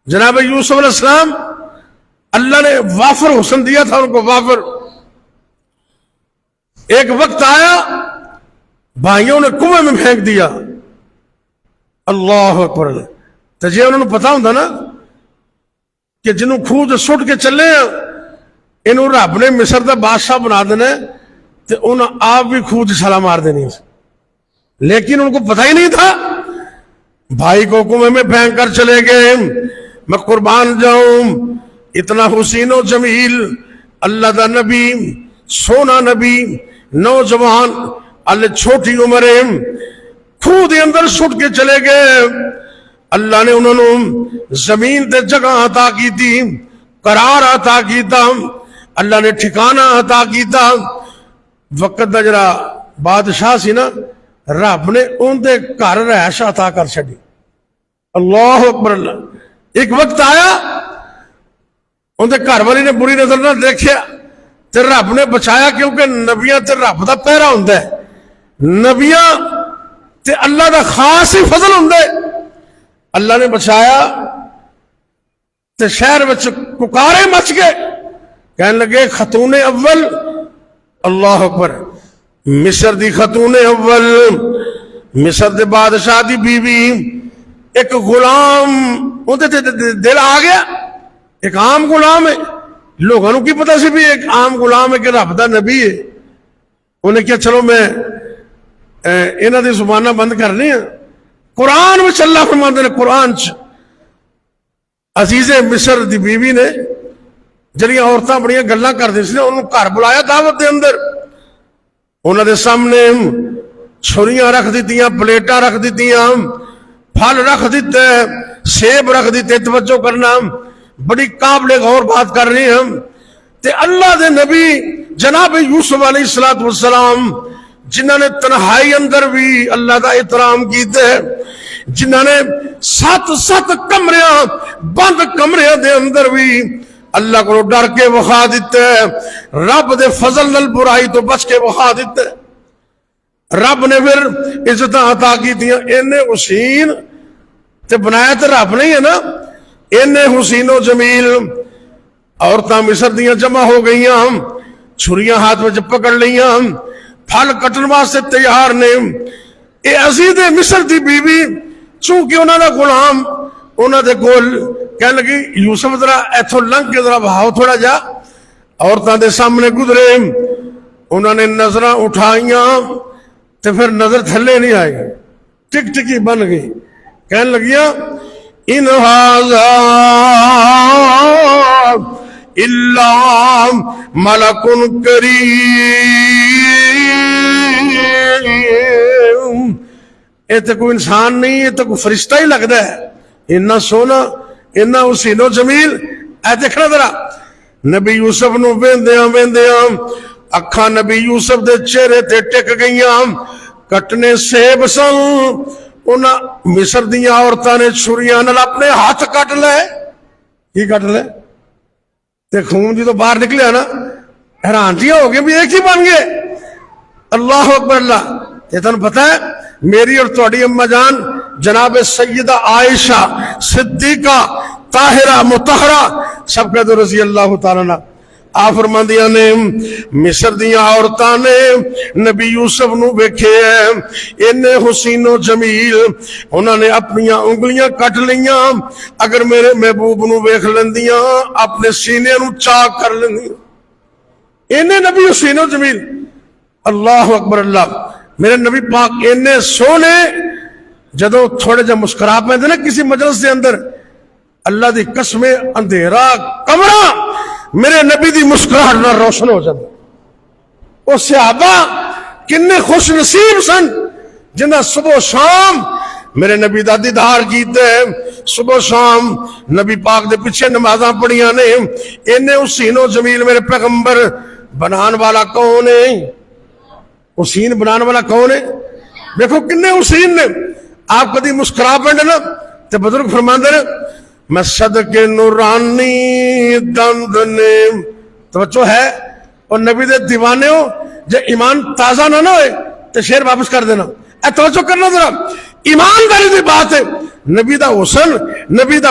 جناب یوسف علیہ السلام اللہ نے وافر حسن دیا تھا ان کو، وافر. ایک وقت آیا بھائیوں نے کنویں میں پھینک دیا. اللہ اکبر. تو جی انہوں نے پتا ہوں نا کہ جنہوں خوہ سٹ کے چلے انہوں رب نے مصر دا بادشاہ بنا دینا تو انہوں آپ بھی خوہ چھالا مار دینی. لیکن ان کو پتہ ہی نہیں تھا. بھائی کو کنویں میں پھینک کر چلے گئے. میں قربان جاؤں، اتنا حسین و جمیل اللہ دا نبی، سونا نبی، نوجوان، اللہ چھوٹی عمریں خوہ دے اندر سٹ کے چلے گئے. اللہ نے انہوں نے زمین تے جگہ عطا کی تھی، قرار عطا کیتا، اللہ نے ٹھکانہ عطا کیتا. وقت دا جرا بادشاہ سی نا، رب نے ان دے گھر رہائش عطا کر چھڑی. اللہ اکبر. اللہ. ایک وقت آیا ان دے گھر والی نے بری نظر نہ دیکھیا تے رب نے بچایا، کیونکہ نبیاں تے رب دا پہرا ہوندا ہے. نبیاں تے اللہ دا خاص ہی فضل ہوندا ہے. اللہ نے بچایا تے شہر وچ ککارے مچ گئے. کہنے لگے خاتون اول. اللہ اکبر. مصر دی خاتون اول، مصر دے بادشاہ دی بیوی. ایک غلام اندے تے دل آ گیا، ایک عام غلام ہے. لوگوں کو کی پتا سی بھی ایک عام غلام ہے کہ رب دا نبی ہے. انہیں کیا چلو میں انہاں دی زباناں بند کرنی ہے. قرآن میں اللہ فرماندے نے، قرآن چ عزیز مصر دی بیوی نے جڑیاں عورتاں بڑیاں گلاں کردی سی انہوں گھر بلایا دعوت دے اندر. انہاں دے سامنے چھریاں رکھ دتیاں، پلیٹاں رکھ دتیاں، پھل رکھ دیتے، سیب رکھ دیتے. توجہ کرنا، بڑی قابل غور بات کر رہے ہیں. تے اللہ دے نبی جناب یوسف علیہ السلام جنہوں نے تنہائی اندر بھی اللہ دا احترام کیتے، جنہوں نے سات کمریاں بند کمریاں دے اندر بھی اللہ کو ڈر کے وخا دیتے، رب دے فضل نال برائی تو بچ کے وخا دیتے. رب نے پھر عزت عطا کی دیا. انہیں حسین تے بنایا تے رب نہیں ہے نا. انہیں حسین و جمیل عورتاں مصر دیاں جمع ہو گئیاں، چھریاں ہاتھ میں پکڑ لیاں، پھل کٹن واسطے تیار نے. اے عزیز مصر دی بیوی چونکہ انہوں نے غلام انہوں دے کول کہنے لگی یوسف ذرا ایتھوں لنگ کے ذرا بہاؤ تھوڑا جا. عورتاں دے سامنے گزرے، انہوں نے نظراں اٹھائیاں تے پھر نظر تھلے نہیں آئی، ٹک ٹکی بن گئی. کہنے لگیاں ان ھذا الا ملک کریم. یہ تو کوئی انسان نہیں، یہ تو کوئی فرشتہ ہی لگتا ہے. اتنا سونا، اتنا حسین و جمیل. اے دیکھنا ذرا نبی یوسف نو ویندیاں اکھاں نبی یوسف دے چہرے تے ٹک گئیاں. کٹنے سیب سن، انہاں مصر دیاں عورتاں نے چھریاں نال اپنے ہاتھ کٹ لے. کی کٹ لے؟ تے خون جی تو باہر نکلیا نا، حیران جی ہو گئے بھی ایک ہی بن گئے. اللہ اکبر. اللہ. یہ تمہیں پتہ ہے میری اور تہاڈی اما جان جناب سیدہ عائشہ صدیقہ طاہرہ مطہرہ سب کا تو رضی اللہ تعالیٰ عنہ آپ فرماندیاں نے مصر دیاں عورتاں نے نبی یوسف نو ویکھے انہیں حسین و جمیل، انہوں نے اپنی انگلیاں کٹ لیاں. اگر میرے محبوب نو ویکھ لیندیاں اپنے سینے نو چاک کر لیندیاں. انہیں نبی حسین و جمیل. اللہ اکبر. اللہ. میرے نبی پاک انہیں سونے جدو تھوڑے جا مسکرا پہ نا کسی مجلس دے اندر، اللہ دی قسم اندھیرا کمرہ میرے نبی دی مسکراہٹ نہ روشن ہو جاتا. وہ صحابہ کنے خوش نصیب سن جنہ صبح و شام میرے نبی دا دیدار کیتے، صبح و شام نبی پاک دے پیچھے نمازاں پڑھیاں نے. انہیں حسین و جمیل میرے پیغمبر بنان والا کون ہے؟ حسین بنان والا کون ہے؟ دیکھو کنے حسین نے. آپ کدی مسکرا پڑھنے نا تے بزرگ فرماندے نے میں صدقے نورانی دند نے. توجہ ہے. اور نبی دے دیوانے ہو جے ایمان تازہ نہ ہوئے تو شیر واپس کر دینا. توجہ کرنا ذرا، ایمانداری دی بات ہے. نبی دا حسن، نبی دا